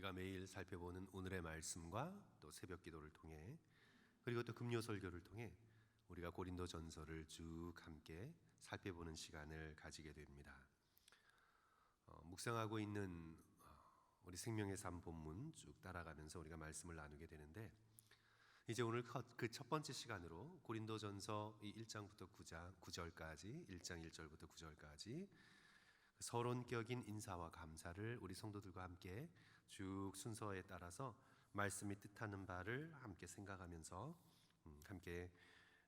우리가 매일 살펴보는 오늘의 말씀과 또 새벽 기도를 통해 그리고 또 금요 설교를 통해 우리가 고린도전서를 쭉 함께 살펴보는 시간을 가지게 됩니다. 묵상하고 있는 우리 생명의 삶 본문 쭉 따라가면서 우리가 말씀을 나누게 되는데, 이제 오늘 그 첫 번째 시간으로 고린도전서 1장부터 9절까지 1장 1절부터 9절까지 서론격인 인사와 감사를 우리 성도들과 함께 쭉 순서에 따라서 말씀이 뜻하는 바를 함께 생각하면서 함께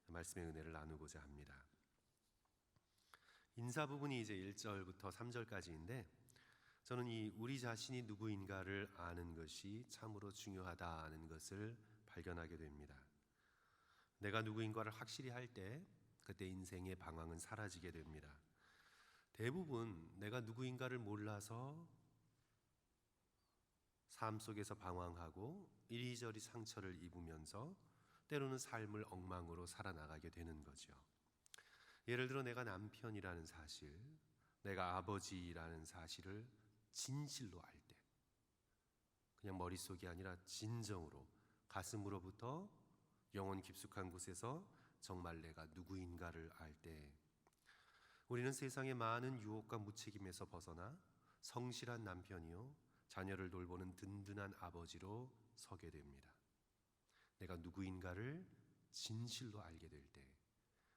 말씀의 은혜를 나누고자 합니다. 인사 부분이 이제 1절부터 3절까지인데, 저는 이 우리 자신이 누구인가를 아는 것이 참으로 중요하다는 것을 발견하게 됩니다. 내가 누구인가를 확실히 할 때 그때 인생의 방황은 사라지게 됩니다. 대부분 내가 누구인가를 몰라서 삶 속에서 방황하고 이리저리 상처를 입으면서 때로는 삶을 엉망으로 살아나가게 되는 거죠. 예를 들어 내가 남편이라는 사실, 내가 아버지라는 사실을 진실로 알 때, 그냥 머릿속이 아니라 진정으로 가슴으로부터 영혼 깊숙한 곳에서 정말 내가 누구인가를 알 때, 우리는 세상의 많은 유혹과 무책임에서 벗어나 성실한 남편이요 자녀를 돌보는 든든한 아버지로 서게 됩니다. 내가 누구인가를 진실로 알게 될 때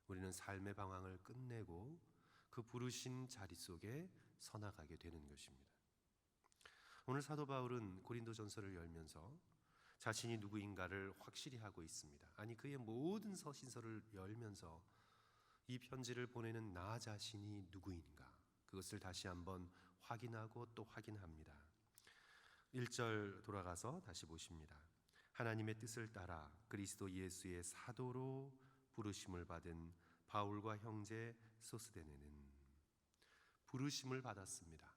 우리는 삶의 방황을 끝내고 그 부르신 자리 속에 서나가게 되는 것입니다. 오늘 사도 바울은 고린도전서를 열면서 자신이 누구인가를 확실히 하고 있습니다. 아니, 그의 모든 서신서를 열면서 이 편지를 보내는 나 자신이 누구인가, 그것을 다시 한번 확인하고 또 확인합니다. 1절 돌아가서 다시 보십니다. 하나님의 뜻을 따라 그리스도 예수의 사도로 부르심을 받은 바울과 형제 소스데네는, 부르심을 받았습니다.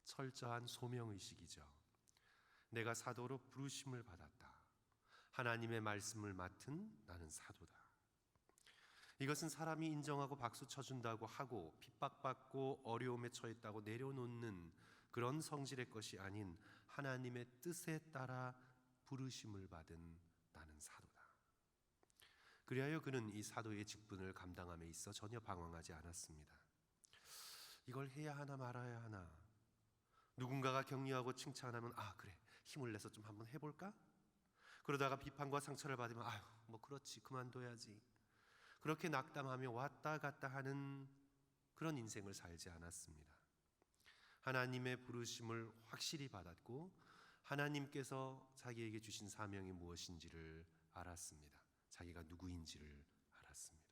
철저한 소명의식이죠. 내가 사도로 부르심을 받았다. 하나님의 말씀을 맡은 나는 사도다. 이것은 사람이 인정하고 박수 쳐준다고 하고 핍박받고 어려움에 처했다고 내려놓는 그런 성질의 것이 아닌 하나님의 뜻에 따라 부르심을 받은 나는 사도다. 그리하여 그는 이 사도의 직분을 감당함에 있어 전혀 방황하지 않았습니다. 이걸 해야 하나 말아야 하나, 누군가가 격려하고 칭찬하면 그래, 힘을 내서 좀 한번 해볼까? 그러다가 비판과 상처를 받으면 뭐 그렇지, 그만둬야지. 그렇게 낙담하며 왔다 갔다 하는 그런 인생을 살지 않았습니다. 하나님의 부르심을 확실히 받았고 하나님께서 자기에게 주신 사명이 무엇인지를 알았습니다. 자기가 누구인지를 알았습니다.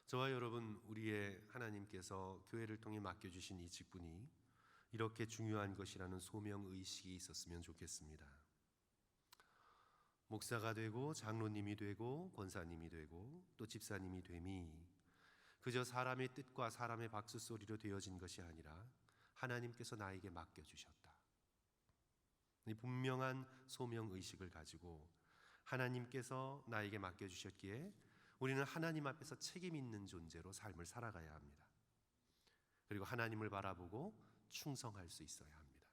저와 여러분, 우리의 하나님께서 교회를 통해 맡겨주신 이 직분이 이렇게 중요한 것이라는 소명의식이 있었으면 좋겠습니다. 목사가 되고 장로님이 되고 권사님이 되고 또 집사님이 됨이 그저 사람의 뜻과 사람의 박수 소리로 되어진 것이 아니라 하나님께서 나에게 맡겨주셨다. 이 분명한 소명의식을 가지고 하나님께서 나에게 맡겨주셨기에 우리는 하나님 앞에서 책임 있는 존재로 삶을 살아가야 합니다. 그리고 하나님을 바라보고 충성할 수 있어야 합니다.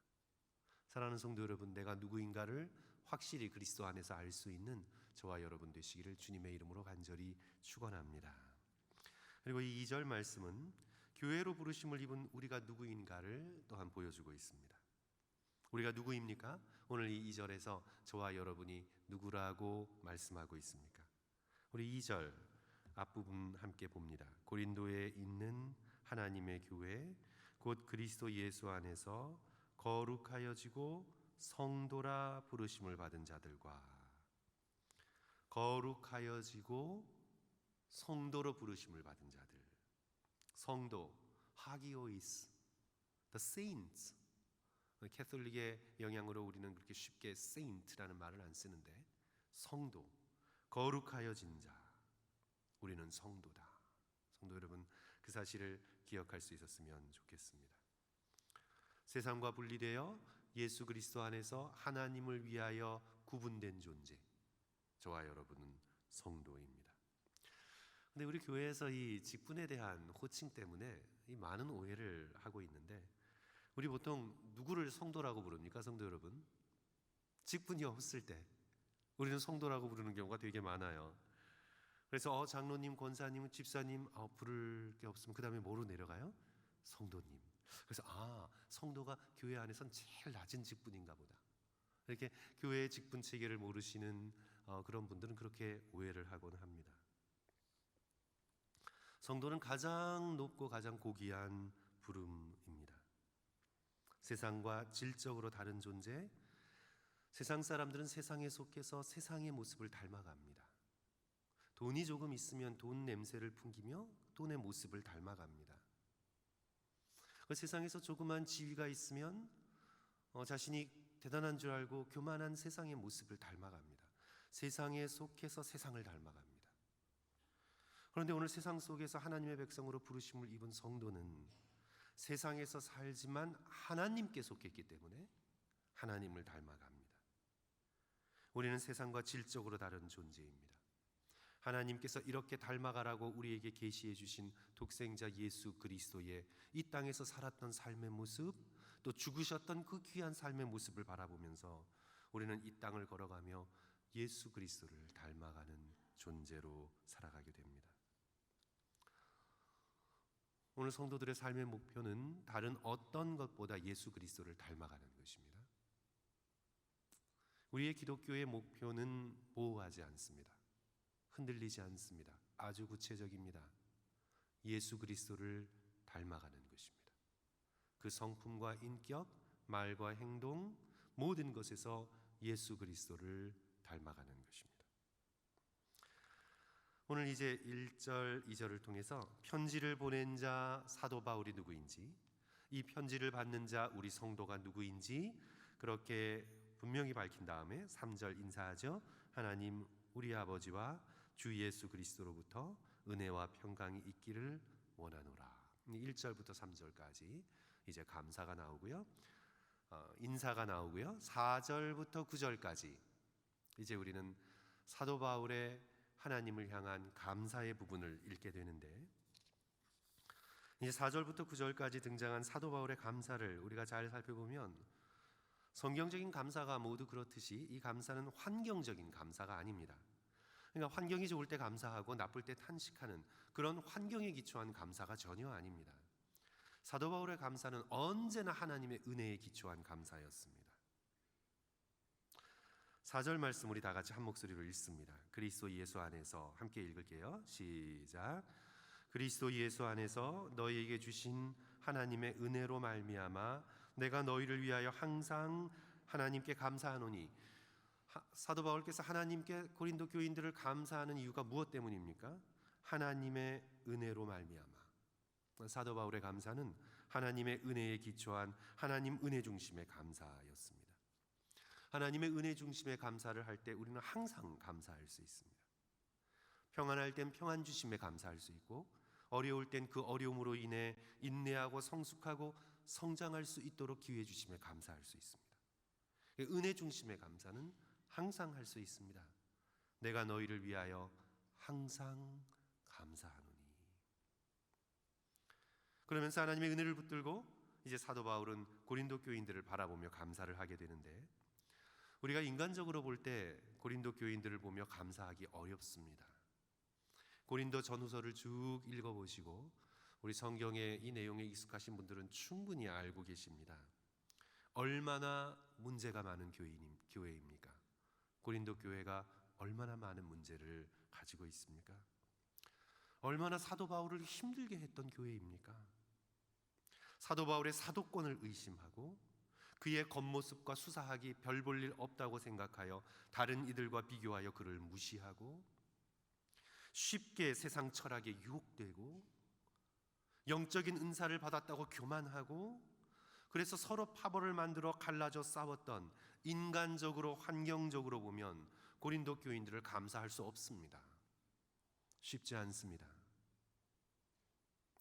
사랑하는 성도 여러분, 내가 누구인가를 확실히 그리스도 안에서 알 수 있는 저와 여러분 되시기를 주님의 이름으로 간절히 축원합니다. 그리고 이 2절 말씀은 교회로 부르심을 입은 우리가 누구인가를 또한 보여주고 있습니다. 우리가 누구입니까? 오늘 이 2절에서 저와 여러분이 누구라고 말씀하고 있습니까? 우리 2절 앞부분 함께 봅니다. 고린도에 있는 하나님의 교회 곧 그리스도 예수 안에서 거룩하여지고 성도라 부르심을 받은 자들과, 거룩하여지고 성도로 부르심을 받은 자들, 성도, 하기오이스, the saints. 캐톨릭의 영향으로 우리는 그렇게 쉽게 saint라는 말을 안 쓰는데, 성도, 거룩하여진 자, 우리는 성도다. 성도 여러분, 그 사실을 기억할 수 있었으면 좋겠습니다. 세상과 분리되어 예수 그리스도 안에서 하나님을 위하여 구분된 존재, 저와 여러분은 성도입니다. 근데 우리 교회에서 이 직분에 대한 호칭 때문에 이 많은 오해를 하고 있는데, 우리 보통 누구를 성도라고 부릅니까, 성도 여러분? 직분이 없을 때 우리는 성도라고 부르는 경우가 되게 많아요. 그래서 장로님, 권사님, 집사님 부를 게 없으면 그 다음에 뭐로 내려가요? 성도님. 그래서 성도가 교회 안에선 제일 낮은 직분인가 보다. 이렇게 교회의 직분 체계를 모르시는 그런 분들은 그렇게 오해를 하곤 합니다. 성도는 가장 높고 가장 고귀한 부름입니다. 세상과 질적으로 다른 존재, 세상 사람들은 세상에 속해서 세상의 모습을 닮아갑니다. 돈이 조금 있으면 돈 냄새를 풍기며 돈의 모습을 닮아갑니다. 그 세상에서 조그만 지위가 있으면 자신이 대단한 줄 알고 교만한 세상의 모습을 닮아갑니다. 세상에 속해서 세상을 닮아갑니다. 그런데 오늘 세상 속에서 하나님의 백성으로 부르심을 입은 성도는 세상에서 살지만 하나님께 속했기 때문에 하나님을 닮아갑니다. 우리는 세상과 질적으로 다른 존재입니다. 하나님께서 이렇게 닮아가라고 우리에게 계시해 주신 독생자 예수 그리스도의 이 땅에서 살았던 삶의 모습, 또 죽으셨던 그 귀한 삶의 모습을 바라보면서 우리는 이 땅을 걸어가며 예수 그리스도를 닮아가는 존재로 살아가게 됩니다. 오늘 성도들의 삶의 목표는 다른 어떤 것보다 예수 그리스도를 닮아가는 것입니다. 우리의 기독교의 목표는 모호하지 않습니다. 흔들리지 않습니다. 아주 구체적입니다. 예수 그리스도를 닮아가는 것입니다. 그 성품과 인격, 말과 행동, 모든 것에서 예수 그리스도를 닮아가는 것입니다. 오늘 이제 1절, 2절을 통해서 편지를 보낸 자 사도 바울이 누구인지, 이 편지를 받는 자 우리 성도가 누구인지 그렇게 분명히 밝힌 다음에 3절 인사하죠. 하나님 우리 아버지와 주 예수 그리스도로부터 은혜와 평강이 있기를 원하노라. 1절부터 3절까지 이제 감사가 나오고요, 인사가 나오고요, 4절부터 9절까지 이제 우리는 사도 바울의 하나님을 향한 감사의 부분을 읽게 되는데, 이제 4절부터 9절까지 등장한 사도 바울의 감사를 우리가 잘 살펴보면 성경적인 감사가 모두 그렇듯이 이 감사는 환경적인 감사가 아닙니다. 그러니까 환경이 좋을 때 감사하고 나쁠 때 탄식하는 그런 환경에 기초한 감사가 전혀 아닙니다. 사도 바울의 감사는 언제나 하나님의 은혜에 기초한 감사였습니다. 4절 말씀 우리 다 같이 한 목소리로 읽습니다. 그리스도 예수 안에서 함께 읽을게요. 시작. 그리스도 예수 안에서 너희에게 주신 하나님의 은혜로 말미암아 내가 너희를 위하여 항상 하나님께 감사하노니. 사도 바울께서 하나님께 고린도 교인들을 감사하는 이유가 무엇 때문입니까? 하나님의 은혜로 말미암아. 사도 바울의 감사는 하나님의 은혜에 기초한 하나님 은혜 중심의 감사였습니다. 하나님의 은혜 중심의 감사를 할 때 우리는 항상 감사할 수 있습니다. 평안할 땐 평안 주심에 감사할 수 있고, 어려울 땐 그 어려움으로 인해 인내하고 성숙하고 성장할 수 있도록 기회 주심에 감사할 수 있습니다. 은혜 중심의 감사는 항상 할 수 있습니다. 내가 너희를 위하여 항상 감사하노니. 그러면서 하나님의 은혜를 붙들고 이제 사도 바울은 고린도 교인들을 바라보며 감사를 하게 되는데, 우리가 인간적으로 볼 때 고린도 교인들을 보며 감사하기 어렵습니다. 고린도 전후서를 쭉 읽어보시고 우리 성경의 이 내용에 익숙하신 분들은 충분히 알고 계십니다. 얼마나 문제가 많은 교회입니까? 고린도 교회가 얼마나 많은 문제를 가지고 있습니까? 얼마나 사도 바울을 힘들게 했던 교회입니까? 사도 바울의 사도권을 의심하고 그의 겉모습과 수사하기 별 볼 일 없다고 생각하여 다른 이들과 비교하여 그를 무시하고 쉽게 세상 철학에 유혹되고 영적인 은사를 받았다고 교만하고, 그래서 서로 파벌을 만들어 갈라져 싸웠던, 인간적으로 환경적으로 보면 고린도 교인들을 감사할 수 없습니다. 쉽지 않습니다.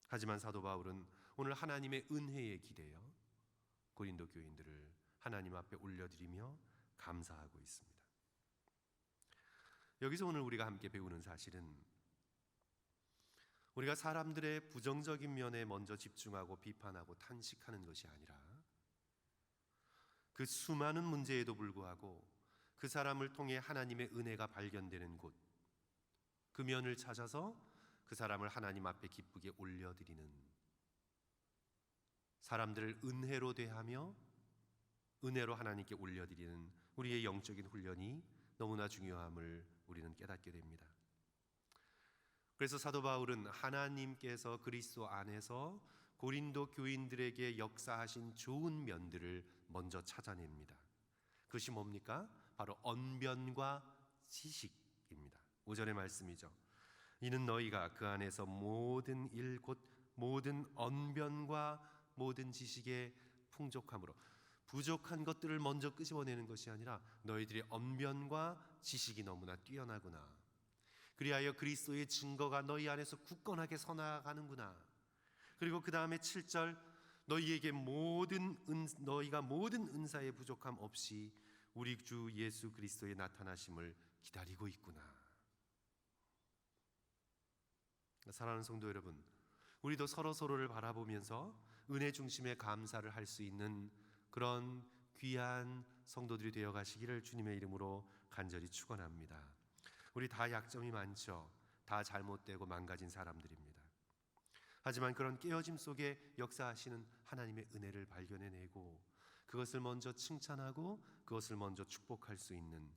하지만 사도 바울은 오늘 하나님의 은혜에 기대어 고린도 교인들을 하나님 앞에 올려드리며 감사하고 있습니다. 여기서 오늘 우리가 함께 배우는 사실은, 우리가 사람들의 부정적인 면에 먼저 집중하고 비판하고 탄식하는 것이 아니라 그 수많은 문제에도 불구하고 그 사람을 통해 하나님의 은혜가 발견되는 곳, 그 면을 찾아서 그 사람을 하나님 앞에 기쁘게 올려드리는, 사람들을 은혜로 대하며 은혜로 하나님께 올려드리는 우리의 영적인 훈련이 너무나 중요함을 우리는 깨닫게 됩니다. 그래서 사도 바울은 하나님께서 그리스도 안에서 고린도 교인들에게 역사하신 좋은 면들을 먼저 찾아냅니다. 그것이 뭡니까? 바로 언변과 지식입니다. 5절의 말씀이죠. 이는 너희가 그 안에서 모든 일 곧 모든 언변과 모든 지식의 풍족함으로, 부족한 것들을 먼저 끄집어내는 것이 아니라 너희들의 언변과 지식이 너무나 뛰어나구나. 그리하여 그리스도의 증거가 너희 안에서 굳건하게 서나가는구나. 그리고 그 다음에 7절, 너희가 모든 은사의 부족함 없이 우리 주 예수 그리스도의 나타나심을 기다리고 있구나. 사랑하는 성도 여러분, 우리도 서로를 바라보면서 은혜 중심의 감사를 할 수 있는 그런 귀한 성도들이 되어 가시기를 주님의 이름으로 간절히 축원합니다. 우리 다 약점이 많죠. 다 잘못되고 망가진 사람들입니다. 하지만 그런 깨어짐 속에 역사하시는 하나님의 은혜를 발견해내고 그것을 먼저 칭찬하고 그것을 먼저 축복할 수 있는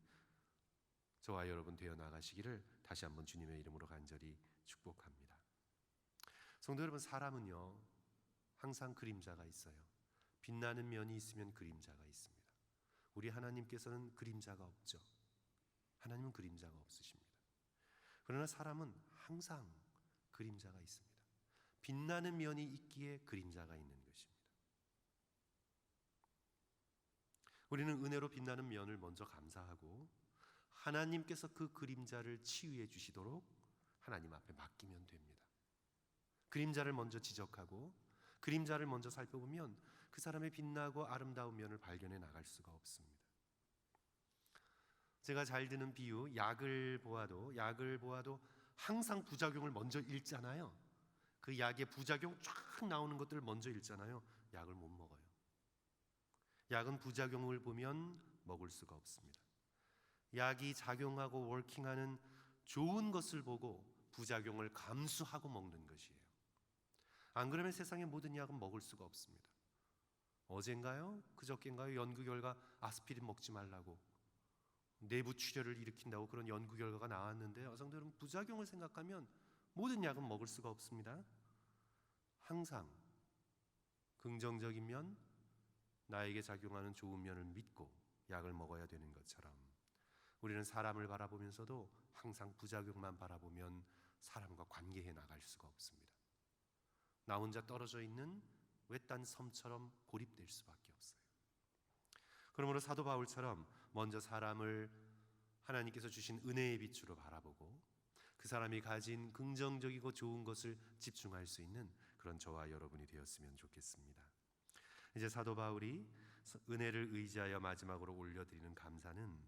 저와 여러분 되어 나가시기를 다시 한번 주님의 이름으로 간절히 축복합니다. 성도 여러분, 사람은요 항상 그림자가 있어요. 빛나는 면이 있으면 그림자가 있습니다. 우리 하나님께서는 그림자가 없죠. 하나님은 그림자가 없으십니다. 그러나 사람은 항상 그림자가 있습니다. 빛나는 면이 있기에 그림자가 있는 것입니다. 우리는 은혜로 빛나는 면을 먼저 감사하고 하나님께서 그 그림자를 치유해 주시도록 하나님 앞에 맡기면 됩니다. 그림자를 먼저 지적하고 그림자를 먼저 살펴보면 그 사람의 빛나고 아름다운 면을 발견해 나갈 수가 없습니다. 제가 잘 드는 비유, 약을 보아도 항상 부작용을 먼저 읽잖아요. 그 약의 부작용 쫙 나오는 것들을 먼저 읽잖아요. 약을 못 먹어요. 약은 부작용을 보면 먹을 수가 없습니다. 약이 작용하고 워킹하는 좋은 것을 보고 부작용을 감수하고 먹는 것이에요. 안 그러면 세상의 모든 약은 먹을 수가 없습니다. 어젠가요? 그저께인가요? 연구 결과 아스피린 먹지 말라고, 내부 출혈을 일으킨다고 그런 연구 결과가 나왔는데, 성도 여러분, 부작용을 생각하면 모든 약은 먹을 수가 없습니다. 항상 긍정적인 면, 나에게 작용하는 좋은 면을 믿고 약을 먹어야 되는 것처럼 우리는 사람을 바라보면서도 항상 부작용만 바라보면 사람과 관계해 나갈 수가 없습니다. 나 혼자 떨어져 있는 외딴 섬처럼 고립될 수밖에 없어요. 그러므로 사도 바울처럼 먼저 사람을 하나님께서 주신 은혜의 빛으로 바라보고 그 사람이 가진 긍정적이고 좋은 것을 집중할 수 있는 그런 저와 여러분이 되었으면 좋겠습니다. 이제 사도 바울이 은혜를 의지하여 마지막으로 올려드리는 감사는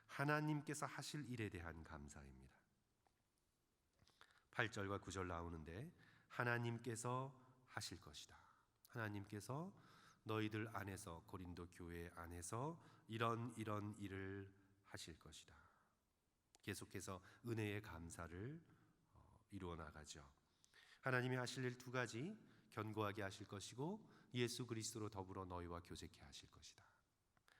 하나님께서 하실 일에 대한 감사입니다. 8절과 9절 나오는데, 하나님께서 하실 것이다. 하나님께서 너희들 안에서, 고린도 교회 안에서 이런 일을 하실 것이다. 계속해서 은혜의 감사를 이루어 나가죠. 하나님이 하실 일 두 가지, 견고하게 하실 것이고 예수 그리스도로 더불어 너희와 교제케 하실 것이다.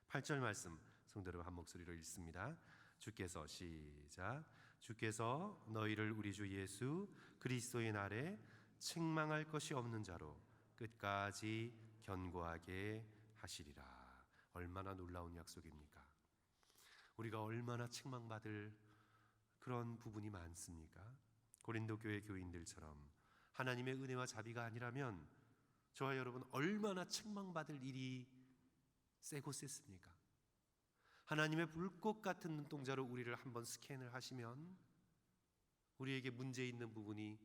8절 말씀 성도 여러분 한 목소리로 읽습니다. 주께서, 시작. 주께서 너희를 우리 주 예수 그리스도의 날에 책망할 것이 없는 자로 끝까지 견고하게 하시리라. 얼마나 놀라운 약속입니까? 우리가 얼마나 책망받을 그런 부분이 많습니까? 고린도 교회 교인들처럼 하나님의 은혜와 자비가 아니라면 저와 여러분 얼마나 책망받을 일이 세고 셌습니까? 하나님의 불꽃 같은 눈동자로 우리를 한번 스캔을 하시면 우리에게 문제 있는 부분이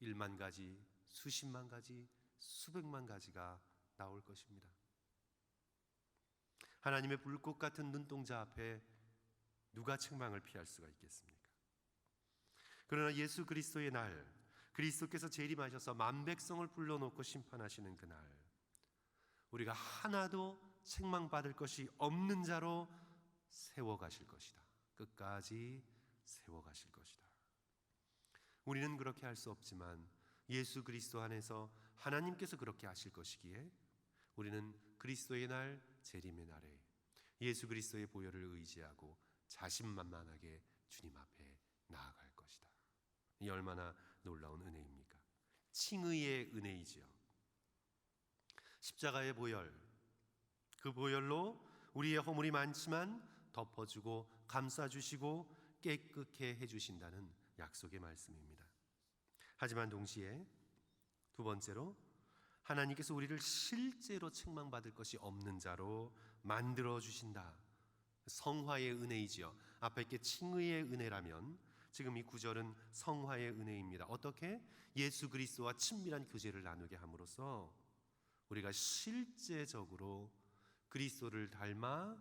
1만 가지, 수십만 가지, 수백만 가지가 나올 것입니다. 하나님의 불꽃 같은 눈동자 앞에 누가 책망을 피할 수가 있겠습니까? 그러나 예수 그리스도의 날, 그리스도께서 재림하셔서 만백성을 불러놓고 심판하시는 그날, 우리가 하나도 책망받을 것이 없는 자로 세워가실 것이다. 끝까지 세워가실 것이다. 우리는 그렇게 할 수 없지만 예수 그리스도 안에서 하나님께서 그렇게 하실 것이기에 우리는 그리스도의 날, 재림의 날에 예수 그리스도의 보혈을 의지하고 자신만만하게 주님 앞에 나아갈 것이다. 이 얼마나 놀라운 은혜입니까? 칭의의 은혜이지요. 십자가의 보혈, 그 보혈로 우리의 허물이 많지만 덮어주고 감싸주시고 깨끗게 해주신다는 약속의 말씀입니다. 하지만 동시에 두 번째로 하나님께서 우리를 실제로 책망받을 것이 없는 자로 만들어주신다. 성화의 은혜이지요. 앞에 게 칭의의 은혜라면 지금 이 구절은 성화의 은혜입니다. 어떻게? 예수 그리스도와 친밀한 교제를 나누게 함으로써 우리가 실제적으로 그리스도를 닮아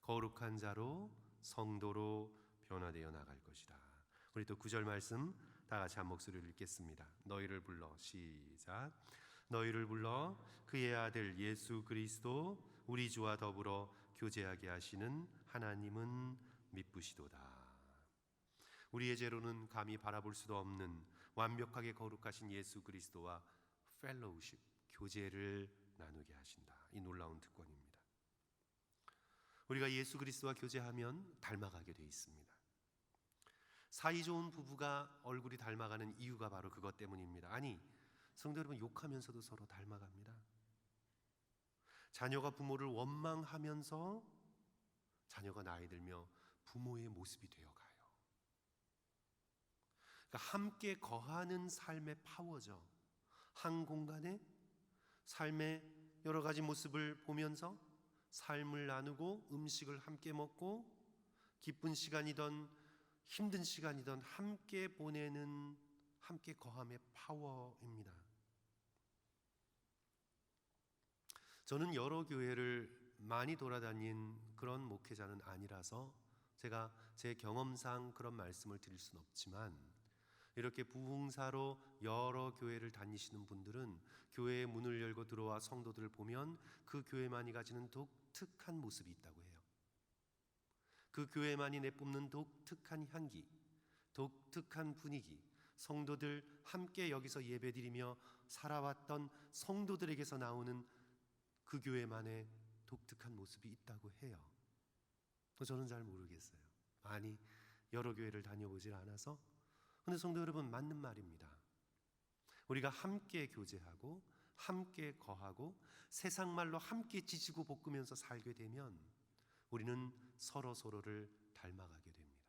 거룩한 자로 성도로 변화되어 나갈 것이다. 우리 또 9절 말씀 다 같이 한 목소리로 읽겠습니다. 너희를 불러, 시작. 너희를 불러 그의 아들 예수 그리스도 우리 주와 더불어 교제하게 하시는 하나님은 미쁘시도다. 우리의 죄로는 감히 바라볼 수도 없는 완벽하게 거룩하신 예수 그리스도와 펠로우십, 교제를 나누게 하신다. 이 놀라운 특권입니다. 우리가 예수 그리스도와 교제하면 닮아가게 돼 있습니다. 사이 좋은 부부가 얼굴이 닮아가는 이유가 바로 그것 때문입니다. 아니, 성도 여러분, 욕하면서도 서로 닮아갑니다. 자녀가 부모를 원망하면서 자녀가 나이 들며 부모의 모습이 되어가요. 그러니까 함께 거하는 삶의 파워죠. 한 공간에 삶의 여러 가지 모습을 보면서 삶을 나누고 음식을 함께 먹고 기쁜 시간이든 힘든 시간이든 함께 보내는 함께 거함의 파워입니다. 저는 여러 교회를 많이 돌아다닌 그런 목회자는 아니라서 제가 제 경험상 그런 말씀을 드릴 수는 없지만 이렇게 부흥사로 여러 교회를 다니시는 분들은 교회의 문을 열고 들어와 성도들을 보면 그 교회만이 가지는 독특한 모습이 있다고 해요. 그 교회만이 내뿜는 독특한 향기, 독특한 분위기, 성도들 함께 여기서 예배드리며 살아왔던 성도들에게서 나오는 그 교회만의 독특한 모습이 있다고 해요. 저는 잘 모르겠어요. 많이 여러 교회를 다녀보질 않아서. 그런데 성도 여러분, 맞는 말입니다. 우리가 함께 교제하고 함께 거하고 세상 말로 함께 지지고 볶으면서 살게 되면 우리는 서로를 닮아가게 됩니다.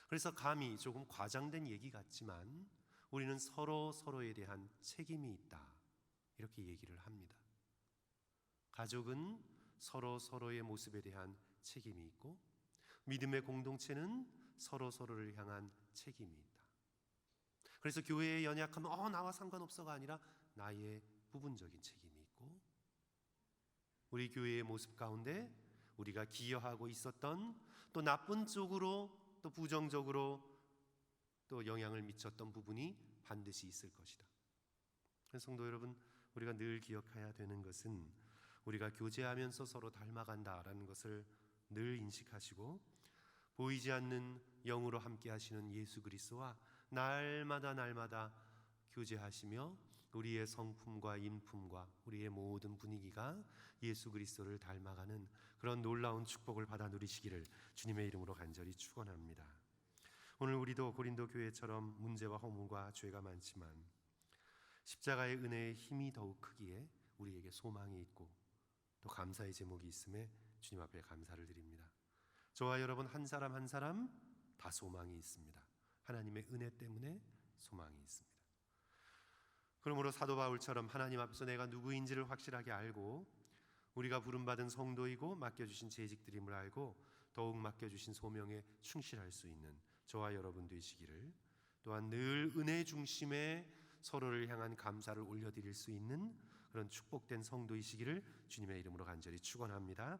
그래서 감히 조금 과장된 얘기 같지만 우리는 서로에 대한 책임이 있다, 이렇게 얘기를 합니다. 가족은 서로의 모습에 대한 책임이 있고 믿음의 공동체는 서로를 향한 책임이 있다. 그래서 교회의 연약함은 나와 상관없어가 아니라 나의 부분적인 책임이 있고 우리 교회의 모습 가운데 우리가 기여하고 있었던 또 나쁜 쪽으로 또 부정적으로 또 영향을 미쳤던 부분이 반드시 있을 것이다. 성도 여러분, 우리가 늘 기억해야 되는 것은 우리가 교제하면서 서로 닮아간다라는 것을 늘 인식하시고 보이지 않는 영으로 함께 하시는 예수 그리스도와 날마다 교제하시며 우리의 성품과 인품과 우리의 모든 분위기가 예수 그리스도를 닮아가는 그런 놀라운 축복을 받아 누리시기를 주님의 이름으로 간절히 축원합니다. 오늘 우리도 고린도 교회처럼 문제와 허물과 죄가 많지만 십자가의 은혜의 힘이 더욱 크기에 우리에게 소망이 있고 또 감사의 제목이 있음에 주님 앞에 감사를 드립니다. 저와 여러분 한 사람 한 사람 다 소망이 있습니다. 하나님의 은혜 때문에 소망이 있습니다. 그러므로 사도 바울처럼 하나님 앞에서 내가 누구인지를 확실하게 알고 우리가 부름받은 성도이고 맡겨주신 재직들임을 알고 더욱 맡겨주신 소명에 충실할 수 있는 저와 여러분 되시기를, 또한 늘 은혜 중심에 서로를 향한 감사를 올려드릴 수 있는 그런 축복된 성도이시기를 주님의 이름으로 간절히 축원합니다.